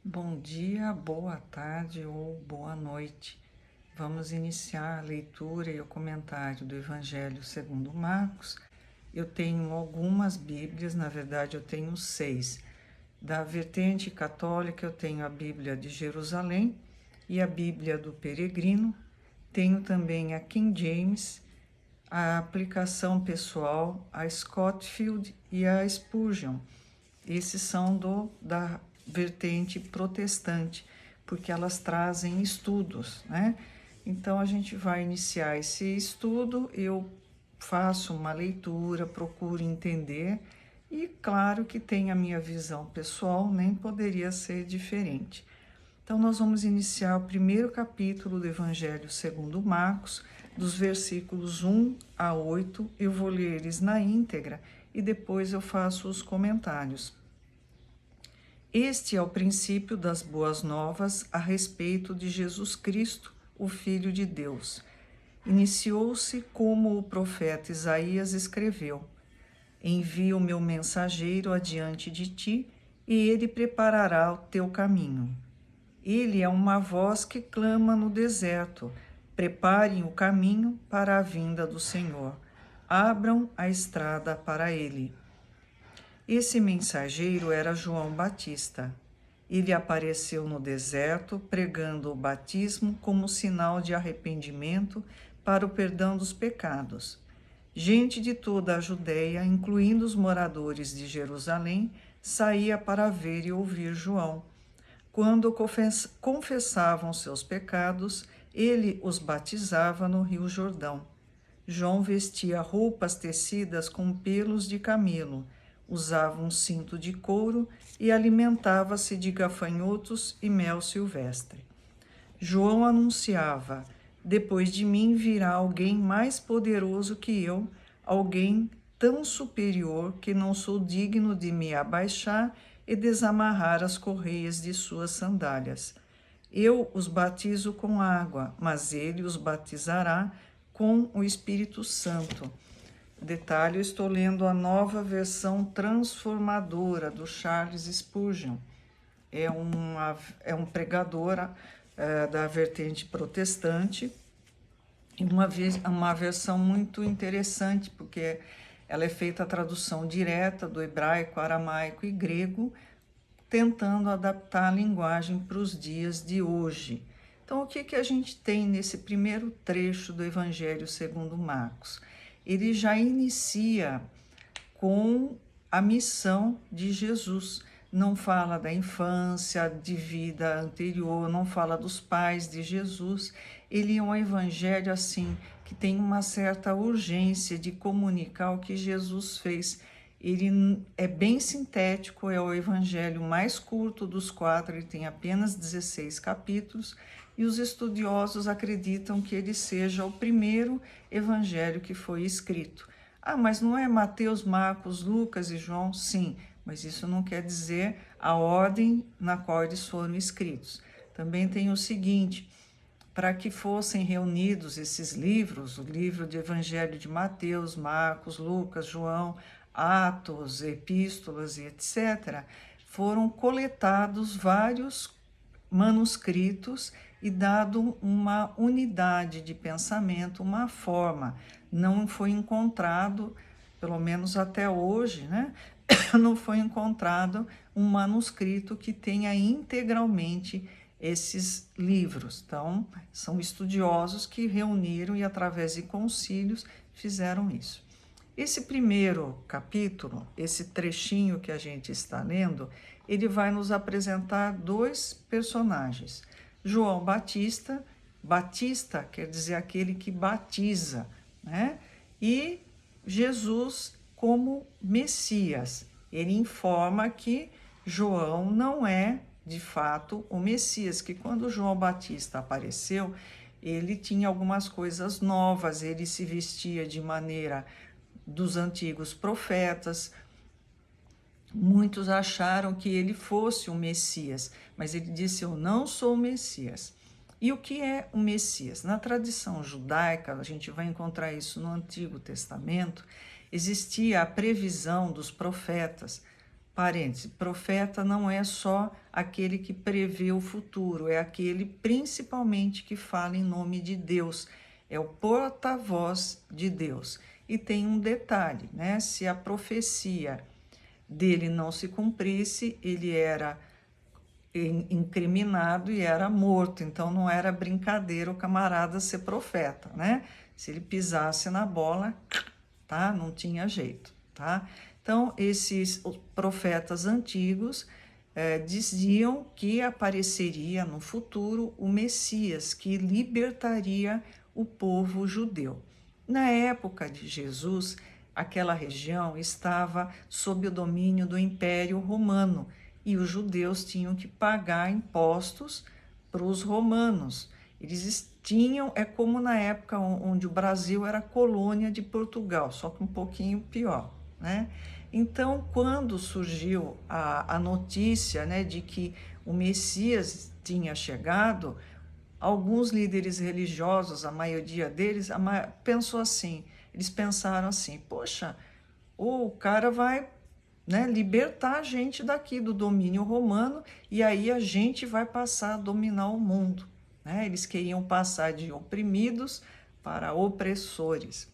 Bom dia, boa tarde ou boa noite. Vamos iniciar a leitura e o comentário do Evangelho segundo Marcos. Eu tenho algumas Bíblias, na verdade eu tenho 6. Da vertente católica eu tenho a Bíblia de Jerusalém e a Bíblia do Peregrino. Tenho também a King James, a aplicação pessoal, a Scofield e a Spurgeon. Esses são da vertente protestante, porque elas trazem estudos, né? Então a gente vai iniciar esse estudo, eu faço uma leitura, procuro entender, e claro que tem a minha visão pessoal, nem poderia ser diferente. Então nós vamos iniciar o primeiro capítulo do Evangelho segundo Marcos, dos versículos 1 a 8, eu vou ler eles na íntegra e depois eu faço os comentários. Este é o princípio das boas novas a respeito de Jesus Cristo, o Filho de Deus. Iniciou-se como o profeta Isaías escreveu: Envio o meu mensageiro adiante de ti, e ele preparará o teu caminho. Ele é uma voz que clama no deserto: preparem o caminho para a vinda do Senhor. Abram a estrada para ele. Esse mensageiro era João Batista. Ele apareceu no deserto pregando o batismo como sinal de arrependimento para o perdão dos pecados. Gente de toda a Judéia, incluindo os moradores de Jerusalém, saía para ver e ouvir João. Quando confessavam seus pecados, ele os batizava no Rio Jordão. João vestia roupas tecidas com pelos de camelo, usava um cinto de couro e alimentava-se de gafanhotos e mel silvestre. João anunciava: depois de mim virá alguém mais poderoso que eu, alguém tão superior que não sou digno de me abaixar e desamarrar as correias de suas sandálias. Eu os batizo com água, mas ele os batizará com o Espírito Santo. Detalhe, eu estou lendo a nova versão transformadora do Charles Spurgeon. É um pregador da vertente protestante, e uma versão muito interessante, porque ela é feita a tradução direta do hebraico, aramaico e grego, tentando adaptar a linguagem para os dias de hoje. Então, o que a gente tem nesse primeiro trecho do Evangelho segundo Marcos? Ele já inicia com a missão de Jesus. Não fala da infância, de vida anterior, não fala dos pais de Jesus. Ele é um evangelho assim que tem uma certa urgência de comunicar o que Jesus fez. Ele é bem sintético, é o evangelho mais curto dos 4, ele tem apenas 16 capítulos, e os estudiosos acreditam que ele seja o primeiro evangelho que foi escrito. Ah, mas não é Mateus, Marcos, Lucas e João? Sim, mas isso não quer dizer a ordem na qual eles foram escritos. Também tem o seguinte: para que fossem reunidos esses livros, o livro de Evangelho de Mateus, Marcos, Lucas, João, Atos, Epístolas e etc., foram coletados vários manuscritos e dado uma unidade de pensamento, uma forma. Não foi encontrado, pelo menos até hoje, né? Não foi encontrado um manuscrito que tenha integralmente esses livros. Então, são estudiosos que reuniram e, através de concílios, fizeram isso. Esse primeiro capítulo, esse trechinho que a gente está lendo, ele vai nos apresentar dois personagens. João Batista, Batista quer dizer aquele que batiza, né? E Jesus como Messias. Ele informa que João não é, de fato, o Messias, que quando João Batista apareceu, ele tinha algumas coisas novas, ele se vestia de maneira dos antigos profetas. Muitos acharam que ele fosse o Messias, mas ele disse: eu não sou o Messias. E o que é o Messias? Na tradição judaica, a gente vai encontrar isso no Antigo Testamento, existia a previsão dos profetas. Parêntese, profeta não é só aquele que prevê o futuro, é aquele principalmente que fala em nome de Deus, é o porta-voz de Deus. E tem um detalhe, né? Se a profecia dele não se cumprisse, ele era incriminado e era morto, então não era brincadeira o camarada ser profeta, né? Se ele pisasse na bola, tá? Não tinha jeito, tá? Então, esses profetas antigos diziam que apareceria no futuro o Messias, que libertaria o povo judeu. Na época de Jesus, aquela região estava sob o domínio do Império Romano e os judeus tinham que pagar impostos para os romanos. Eles tinham, é como na época onde o Brasil era colônia de Portugal, só que um pouquinho pior, né? Então, quando surgiu a notícia, né, de que o Messias tinha chegado, alguns líderes religiosos, a maioria deles, pensou assim, eles pensaram assim, poxa, o cara vai, né, libertar a gente daqui do domínio romano e aí a gente vai passar a dominar o mundo, né? Eles queriam passar de oprimidos para opressores.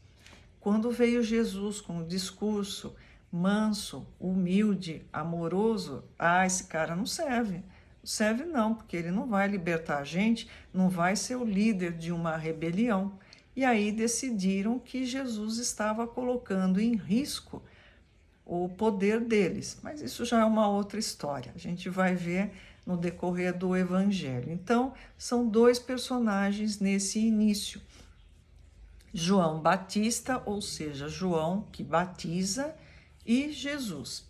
Quando veio Jesus com o discurso manso, humilde, amoroso, esse cara não serve. Não serve não, porque ele não vai libertar a gente, não vai ser o líder de uma rebelião. E aí decidiram que Jesus estava colocando em risco o poder deles. Mas isso já é uma outra história. A gente vai ver no decorrer do Evangelho. Então, são dois personagens nesse início. João Batista, ou seja, João que batiza, e Jesus.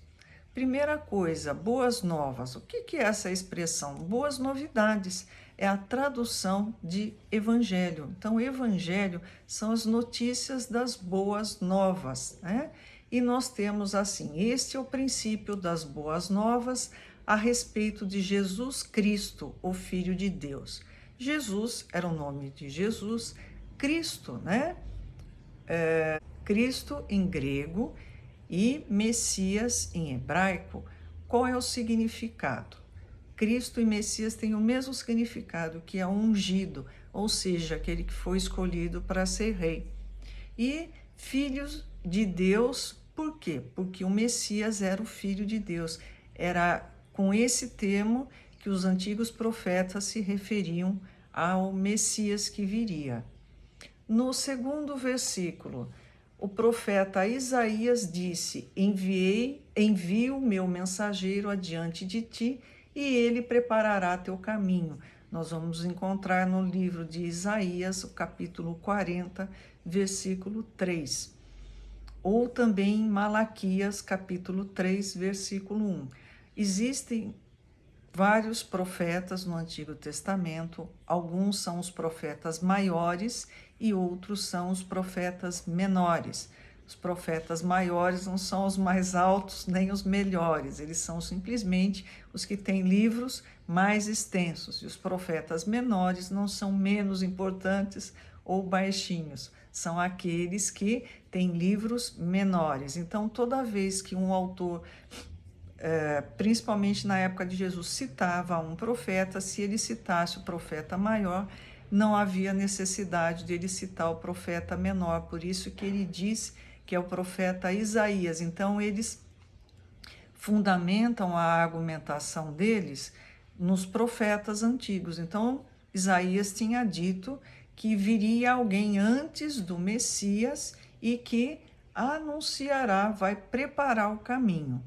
Primeira coisa, boas novas. O que é essa expressão? Boas novidades. É a tradução de evangelho. Então, evangelho são as notícias das boas novas, né? E nós temos assim, este é o princípio das boas novas a respeito de Jesus Cristo, o Filho de Deus. Jesus era o nome de Jesus, Cristo, né? Cristo em grego e Messias em hebraico. Qual é o significado? Cristo e Messias têm o mesmo significado, que é ungido, ou seja, aquele que foi escolhido para ser rei. E filhos de Deus, por quê? Porque o Messias era o Filho de Deus. Era com esse termo que os antigos profetas se referiam ao Messias que viria. No segundo versículo, o profeta Isaías disse: envio o meu mensageiro adiante de ti, e ele preparará teu caminho. Nós vamos encontrar no livro de Isaías, o capítulo 40, versículo 3. Ou também em Malaquias, capítulo 3, versículo 1. Existem vários profetas no Antigo Testamento, alguns são os profetas maiores e outros são os profetas menores. Os profetas maiores não são os mais altos nem os melhores, eles são simplesmente os que têm livros mais extensos. E os profetas menores não são menos importantes ou baixinhos, são aqueles que têm livros menores. Então, toda vez que um autor principalmente na época de Jesus, citava um profeta, se ele citasse o profeta maior, não havia necessidade de ele citar o profeta menor, por isso que ele diz que é o profeta Isaías. Então, eles fundamentam a argumentação deles nos profetas antigos. Então, Isaías tinha dito que viria alguém antes do Messias e que anunciará, vai preparar o caminho.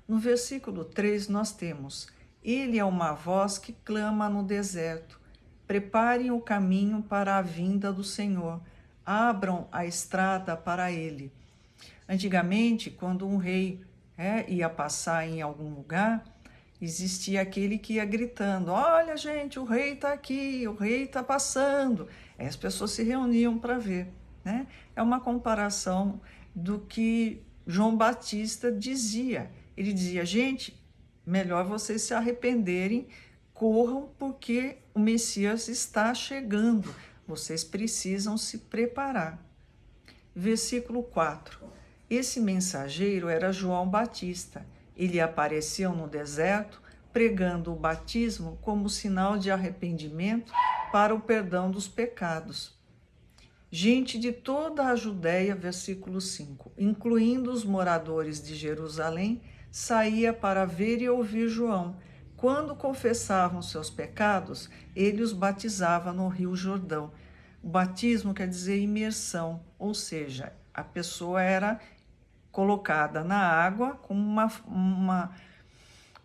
No versículo 3 nós temos: ele é uma voz que clama no deserto, preparem o caminho para a vinda do Senhor, abram a estrada para ele. Antigamente, quando um rei ia passar em algum lugar, existia aquele que ia gritando: olha gente, o rei está aqui, o rei está passando. Aí as pessoas se reuniam para ver, né? É uma comparação do que João Batista dizia. Ele dizia: gente, melhor vocês se arrependerem, corram, porque o Messias está chegando, vocês precisam se preparar. Versículo 4. Esse mensageiro era João Batista. Ele apareceu no deserto, pregando o batismo como sinal de arrependimento para o perdão dos pecados. Gente de toda a Judéia, versículo 5, incluindo os moradores de Jerusalém, saía para ver e ouvir João. Quando confessavam seus pecados, ele os batizava no Rio Jordão. O batismo quer dizer imersão, ou seja, a pessoa era colocada na água como uma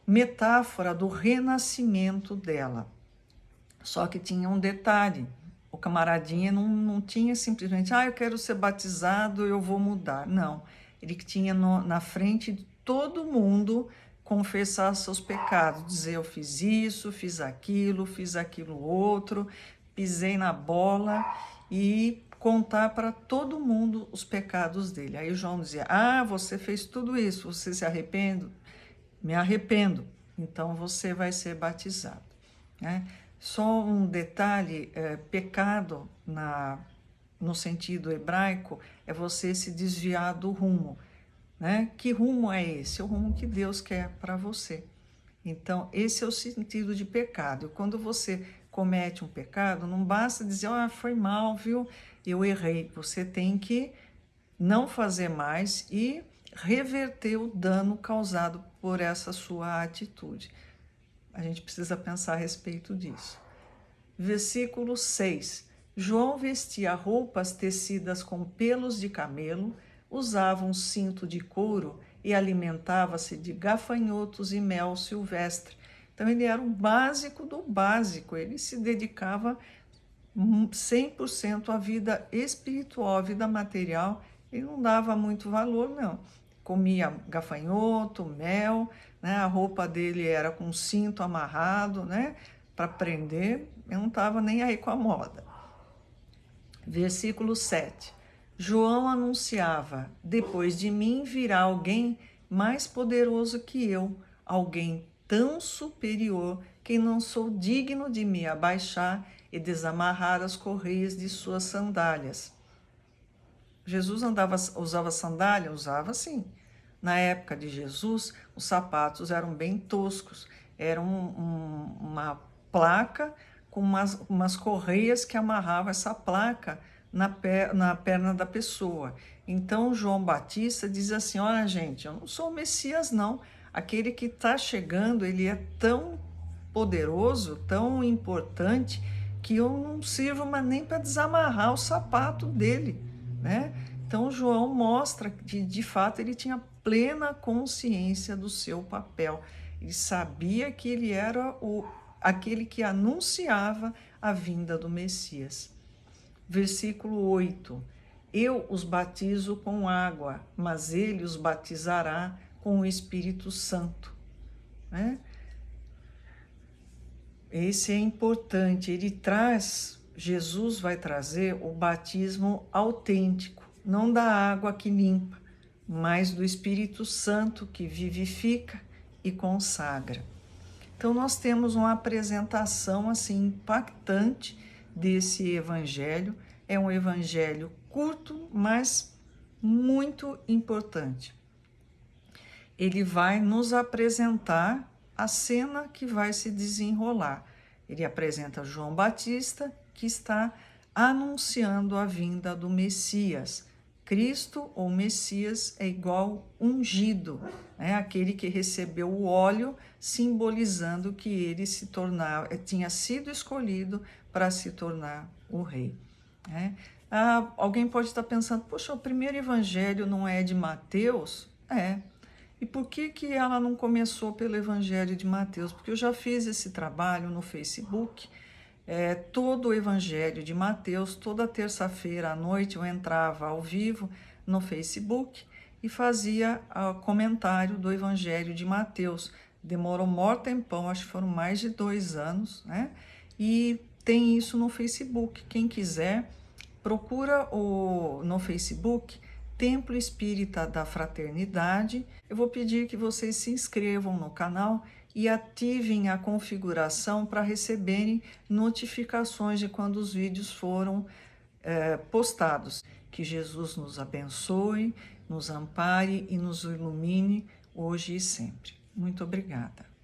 metáfora do renascimento dela. Só que tinha um detalhe, o camaradinha não tinha simplesmente, eu quero ser batizado, eu vou mudar. Não, ele tinha na frente de todo mundo confessar seus pecados, dizer eu fiz isso, fiz aquilo outro, pisei na bola e contar para todo mundo os pecados dele. Aí João dizia, você fez tudo isso, você se arrepende? Me arrependo, então você vai ser batizado, né? Só um detalhe, pecado no sentido hebraico é você se desviar do rumo, né? Que rumo é esse? É o rumo que Deus quer para você. Então, esse é o sentido de pecado. Quando você comete um pecado, não basta dizer, foi mal, viu? Eu errei. Você tem que não fazer mais e reverter o dano causado por essa sua atitude. A gente precisa pensar a respeito disso. Versículo 6. João vestia roupas tecidas com pelos de camelo, usava um cinto de couro e alimentava-se de gafanhotos e mel silvestre. Então ele era o básico do básico, ele se dedicava 100% à vida espiritual, à vida material, ele não dava muito valor, não. Comia gafanhoto, mel, né? A roupa dele era com cinto amarrado, né? Para prender, eu não estava nem aí com a moda. Versículo 7. João anunciava, depois de mim virá alguém mais poderoso que eu, alguém tão superior que não sou digno de me abaixar e desamarrar as correias de suas sandálias. Jesus usava sandália? Usava sim. Na época de Jesus, os sapatos eram bem toscos, era uma placa com umas correias que amarravam essa placa na perna da pessoa. Então, João Batista diz assim, olha gente, eu não sou o Messias não, aquele que está chegando, ele é tão poderoso, tão importante, que eu não sirvo mais nem para desamarrar o sapato dele, né? Então, João mostra que, de fato, ele tinha plena consciência do seu papel. Ele sabia que ele era aquele que anunciava a vinda do Messias. Versículo 8. Eu os batizo com água, mas ele os batizará com o Espírito Santo. Né? Esse é importante. Jesus vai trazer o batismo autêntico, não da água que limpa, mas do Espírito Santo que vivifica e consagra. Então nós temos uma apresentação assim impactante desse evangelho. É um evangelho curto, mas muito importante. Ele vai nos apresentar a cena que vai se desenrolar. Ele apresenta João Batista, que está anunciando a vinda do Messias. Cristo ou Messias é igual ungido, né? Aquele que recebeu o óleo, simbolizando que ele tinha sido escolhido para se tornar o rei. Né? Alguém pode estar pensando, poxa, o primeiro evangelho não é de Mateus? E por que ela não começou pelo evangelho de Mateus? Porque eu já fiz esse trabalho no Facebook. Todo o evangelho de Mateus, toda terça-feira à noite eu entrava ao vivo no Facebook e fazia comentário do evangelho de Mateus. Demorou maior tempão, acho que foram mais de 2 anos, né? E tem isso no Facebook. Quem quiser, procura no Facebook Templo Espírita da Fraternidade. Eu vou pedir que vocês se inscrevam no canal e ativem a configuração para receberem notificações de quando os vídeos foram postados. Que Jesus nos abençoe, nos ampare e nos ilumine hoje e sempre. Muito obrigada.